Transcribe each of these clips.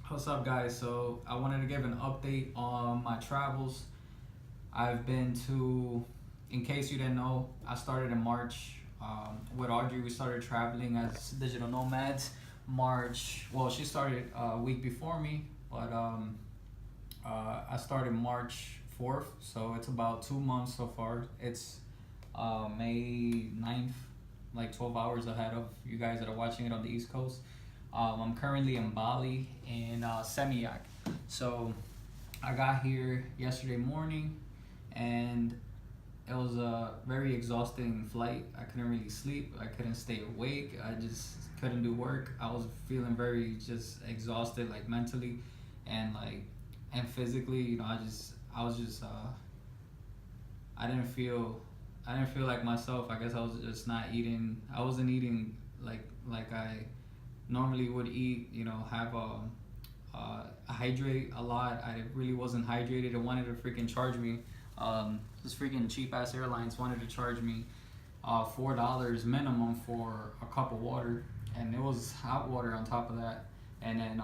What's up, guys? So, I wanted to give an update on my travels. I've been to, in case you didn't know, I started in March. With Audrey, we started traveling as digital nomads. March, well, she started a week before me, but I started March 4th, so it's about 2 months so far. It's May 9th, like 12 hours ahead of you guys that are watching it on the East Coast. I'm currently in Bali in Seminyak. So I got here yesterday morning and it was a very exhausting flight. I couldn't really sleep. I couldn't stay awake. I just couldn't do work. I was feeling very just exhausted, like mentally and physically. I was just I didn't feel I didn't feel like myself. I guess I was just not eating. I wasn't eating like I normally would eat. Have hydrate a lot. I really wasn't hydrated. It wanted to freaking charge me. This freaking cheap ass airlines wanted to charge me $4 minimum for a cup of water, and it was hot water on top of that. And then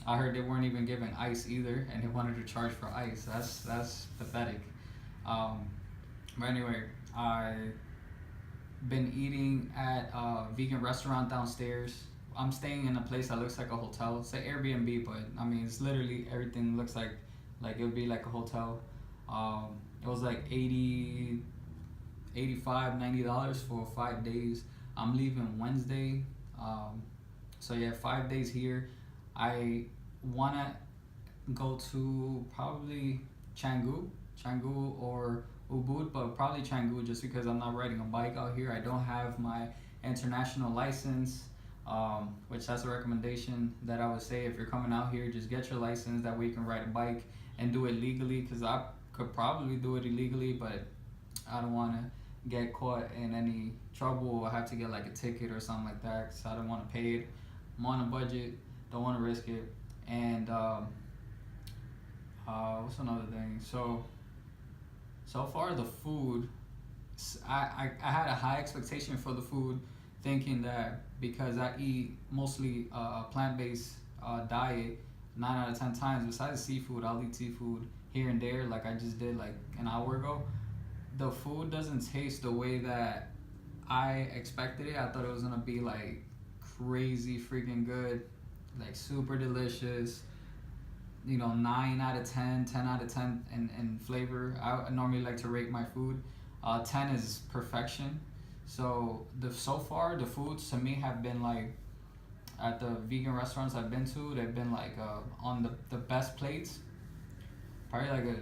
I heard they weren't even giving ice either, and they wanted to charge for ice. That's pathetic. Um, but anyway, I been eating at a vegan restaurant downstairs. I'm staying in a place that looks like a hotel. It's an Airbnb, but I mean, it's literally everything looks like it would be like a hotel. It was like 80, 85, $90 for 5 days. I'm leaving Wednesday. So yeah, 5 days here. I wanna go to probably Canggu or Ubud, but probably Canggu just because I'm not riding a bike out here. I don't have my international license, which that's a recommendation that I would say if you're coming out here, just get your license. That way you can ride a bike and do it legally. Because I could probably do it illegally, but I don't want to get caught in any trouble. I have to get like a ticket or something like that. So I don't want to pay it. I'm on a budget. Don't want to risk it. And what's another thing? So far the food, I had a high expectation for the food, thinking that because I eat mostly a plant-based diet, 9 out of 10 times, besides seafood, I'll eat seafood here and there, like I just did like an hour ago. The food doesn't taste the way that I expected it. I thought it was gonna be like crazy freaking good, like super delicious. 9 out of 10, 10 out of 10 in flavor. I normally like to rate my food. 10 is perfection. So far the foods to me have been like, at the vegan restaurants I've been to, they've been like on the best plates, probably like a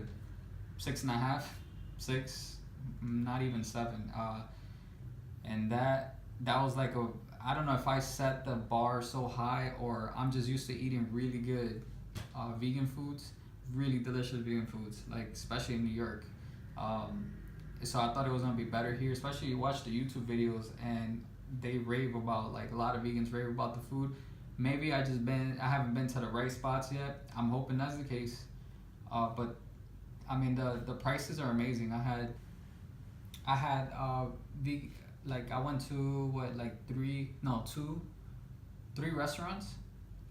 6.5, 6, not even 7. And that was like a, I don't know if I set the bar so high or I'm just used to eating really good vegan foods, really delicious vegan foods, like especially in New York. So I thought it was gonna be better here, especially you watch the YouTube videos and they rave about, like a lot of vegans rave about the food. Maybe I haven't been to the right spots yet. I'm hoping that's the case. But I mean the prices are amazing. I had like I went to what, like three restaurants,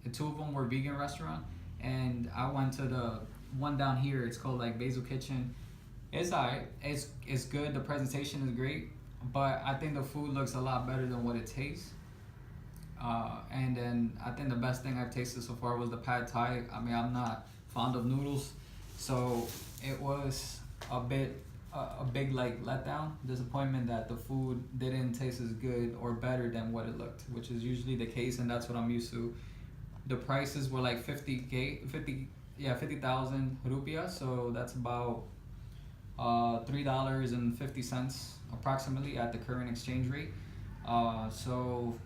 and two of them were vegan restaurant, and I went to the one down here. It's called like Basil Kitchen. It's alright. It's good. The presentation is great, but I think the food looks a lot better than what it tastes. And then I think the best thing I've tasted so far was the pad thai. I mean, I'm not fond of noodles, so it was a big like letdown, disappointment that the food didn't taste as good or better than what it looked, which is usually the case, and that's what I'm used to. The prices were like 50,000 rupiah, so that's about $3.50 approximately at the current exchange rate. So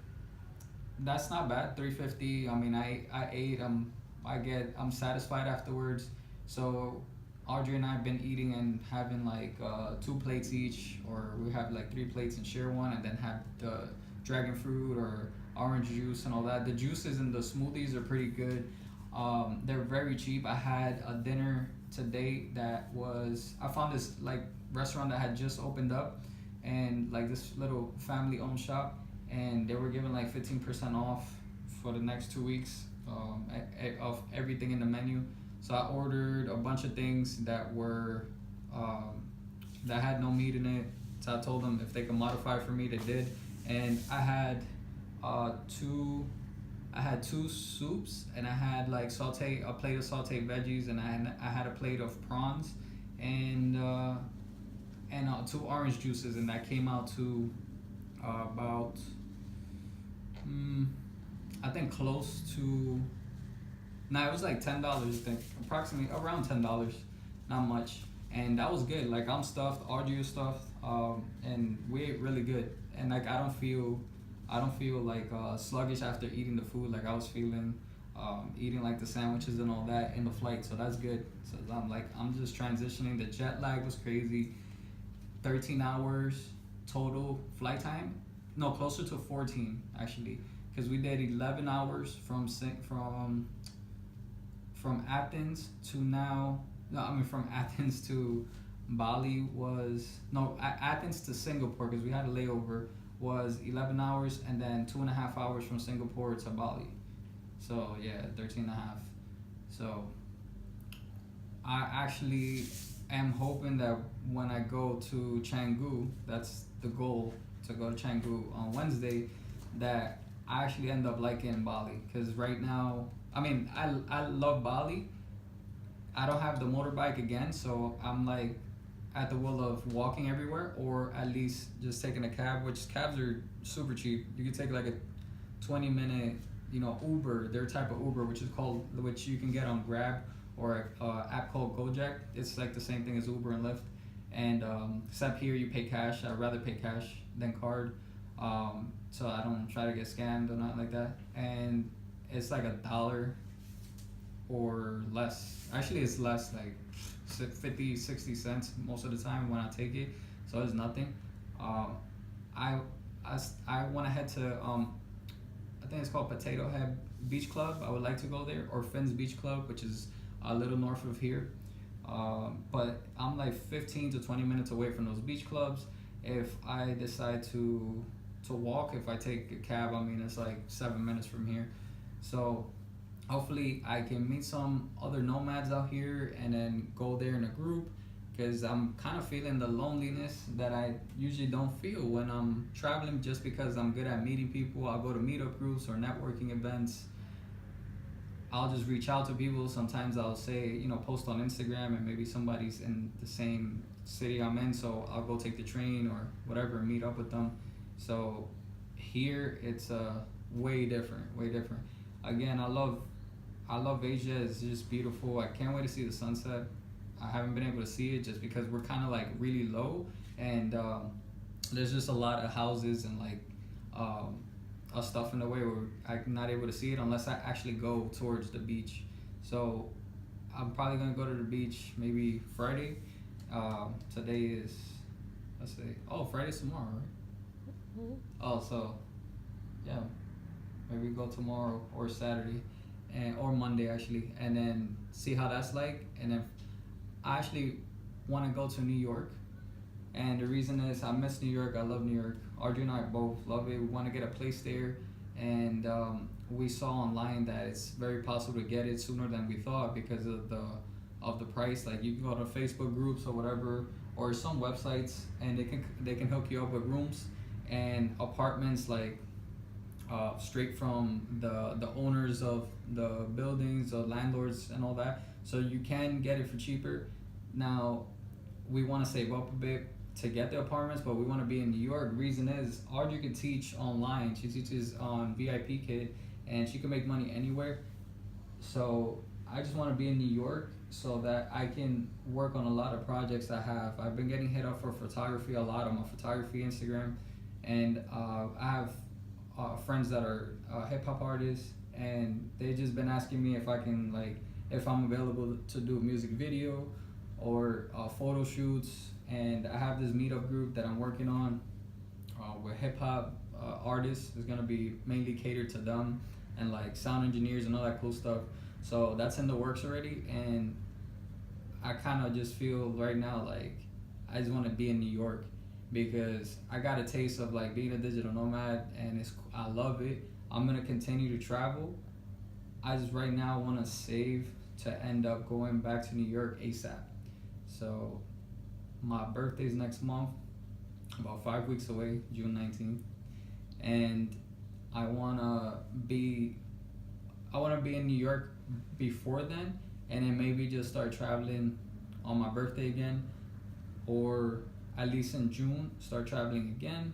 that's not bad. 350. I mean, I ate. I'm satisfied afterwards. So Audrey and I have been eating and having like 2 plates each, or we have like 3 plates and share one, and then have the dragon fruit or orange juice and all that. The juices and the smoothies are pretty good. They're very cheap. I had a dinner today I found this like restaurant that had just opened up, and like this little family owned shop, and they were giving like 15% off for the next 2 weeks. of everything in the menu. So I ordered a bunch of things that were um, that had no meat in it. So I told them if they could modify it for me, they did. And uh, two I had two soups, and I had like a plate of sauteed veggies, and I had a plate of prawns, and two orange juices, and that came out to about mm, I think close to. Nah, it was like $10. I think approximately around $10, not much, and that was good. Like I'm stuffed, Audrey is stuffed, and we ate really good. And like I don't feel like sluggish after eating the food. Like I was feeling, eating like the sandwiches and all that in the flight, so that's good. So I'm just transitioning. The jet lag was crazy. 13 hours total flight time. No, closer to 14 actually, because we did 11 hours from Athens to now. No, I mean from Athens to Bali was no Athens to Singapore, because we had a layover, was 11 hours, and then 2.5 hours from Singapore to Bali. So yeah, 13 and a half. So I actually am hoping that when I go to Canggu, that's the goal, to go to Canggu on Wednesday, that I actually end up liking Bali. Because right now, I mean, I love Bali. I don't have the motorbike again, so I'm like at the will of walking everywhere, or at least just taking a cab, which cabs are super cheap. You can take like a 20-minute, Uber, their type of Uber, which you can get on Grab, or a app called Gojek. It's like the same thing as Uber and Lyft, and except here you pay cash. I'd rather pay cash than card, so I don't try to get scammed or nothing like that. And it's like $1 or less. Actually, it's less, like 50, 60 cents most of the time when I take it, so it's nothing. Um, I, I want to head to I think it's called Potato Head Beach Club. I would like to go there, or Finn's Beach Club, which is a little north of here. But I'm like 15 to 20 minutes away from those beach clubs. If I decide to walk, if I take a cab, I mean it's like 7 minutes from here. So hopefully I can meet some other nomads out here and then go there in a group, because I'm kind of feeling the loneliness that I usually don't feel when I'm traveling, just because I'm good at meeting people. I'll go to meetup groups or networking events. I'll just reach out to people. Sometimes I'll say, post on Instagram, and maybe somebody's in the same city I'm in, so I'll go take the train or whatever and meet up with them. So here it's way different, way different. Again, I love Asia. It's just beautiful. I can't wait to see the sunset. I haven't been able to see it just because we're kind of like really low, and there's just a lot of houses and like stuff in the way where I'm not able to see it unless I actually go towards the beach. So I'm probably gonna go to the beach maybe Friday. Today is, let's see. Oh, Friday's tomorrow, right? Oh, so yeah, maybe go tomorrow or Saturday, and or Monday actually, and then see how that's like. And then I actually want to go to New York, and the reason is I miss New York. I love New York. Audrey and I both love it. We want to get a place there, and we saw online that it's very possible to get it sooner than we thought because of the price. Like you can go to Facebook groups or whatever, or some websites, and they can hook you up with rooms and apartments, like straight from the owners of the buildings, the landlords, and all that. So you can get it for cheaper. Now, we want to save up a bit to get the apartments, but we want to be in New York. Reason is, Audrey can teach online. She teaches on VIP Kid, and she can make money anywhere. So I just want to be in New York so that I can work on a lot of projects I have. I've been getting hit up for photography a lot on my photography Instagram, and I have friends that are hip hop artists, and they just been asking me if I'm available to do a music video or photo shoots. And I have this meetup group that I'm working on with hip hop artists. It's gonna be mainly catered to them, and like sound engineers and all that cool stuff. So that's in the works already, and I kind of just feel right now like I just want to be in New York, because I got a taste of like being a digital nomad, and I love it. I'm gonna continue to travel, I just right now want to save to end up going back to New York ASAP. So my birthday's next month, about 5 weeks away, June 19th, and I wanna be I wanna be in New York before then, and then maybe just start traveling on my birthday again, or at least in June start traveling again.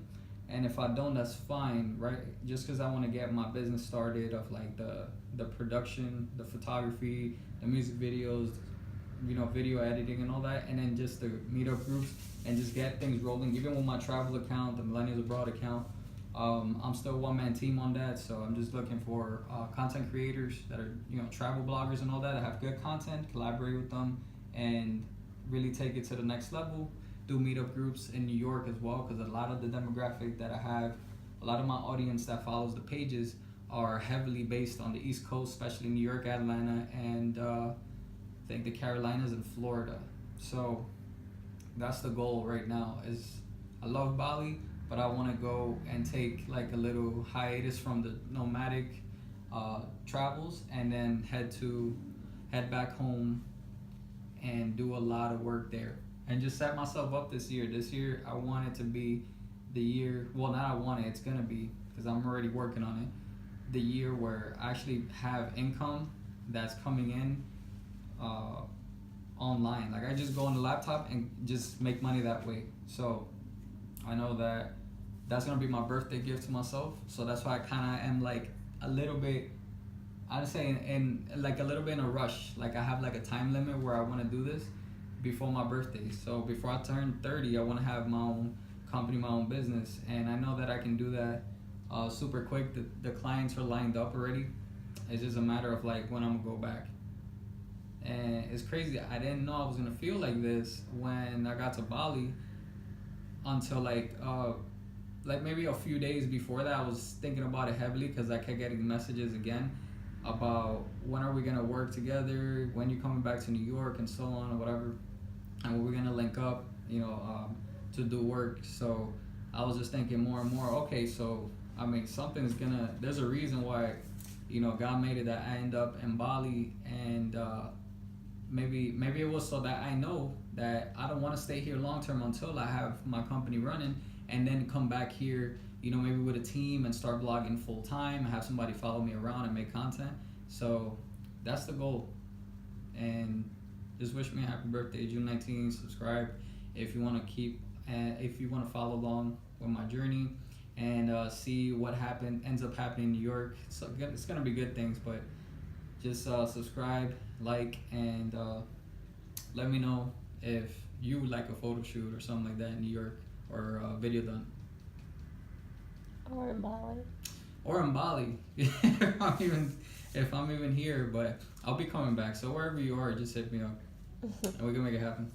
And if I don't, that's fine, right? Just because I want to get my business started of like the production, the photography, the music videos, video editing and all that, and then just the meetup groups and just get things rolling. Even with my travel account, the Millennials Abroad account, I'm still a one-man team on that, so I'm just looking for content creators that are travel bloggers and all that have good content, collaborate with them, and really take it to the next level. Do meetup groups in New York as well, because a lot of the demographic that I have, a lot of my audience that follows the pages are heavily based on the East Coast, especially New York, Atlanta, and I think the Carolinas and Florida. So that's the goal right now. Is I love Bali, but I want to go and take like a little hiatus from the nomadic travels, and then head back home and do a lot of work there, and just set myself up this year. This year I want it to be the year. Well, not I want it. It's gonna be, because I'm already working on it. The year where I actually have income that's coming in online. Like I just go on the laptop and just make money that way. So I know that that's gonna be my birthday gift to myself. So that's why I kind of am like a little bit, I'd say in like a little bit in a rush. Like I have like a time limit where I want to do this before my birthday. So before I turn 30, I want to have my own company, my own business, and I know that I can do that super quick. The clients are lined up already. It's just a matter of like when I'm gonna go back. And it's crazy. I didn't know I was gonna feel like this when I got to Bali until like maybe a few days before that. I was thinking about it heavily because I kept getting messages again about when are we gonna work together, when you coming back to New York, and so on or whatever, and when we're gonna link up, to do work. So I was just thinking more and more. Okay, so I mean, there's a reason why, God made it that I end up in Bali, and maybe it was so that I know that I don't want to stay here long term until I have my company running, and then come back here, maybe with a team and start blogging full time, have somebody follow me around and make content. So that's the goal. And just wish me a happy birthday, June 19th. Subscribe if you want to if you want to follow along with my journey and see what ends up happening in New York. So it's gonna be good things, but just subscribe, like, and let me know if you would like a photo shoot or something like that in New York, or a video done. Or in Bali. Or in Bali, if I'm even here, but I'll be coming back. So wherever you are, just hit me up, and we can make it happen.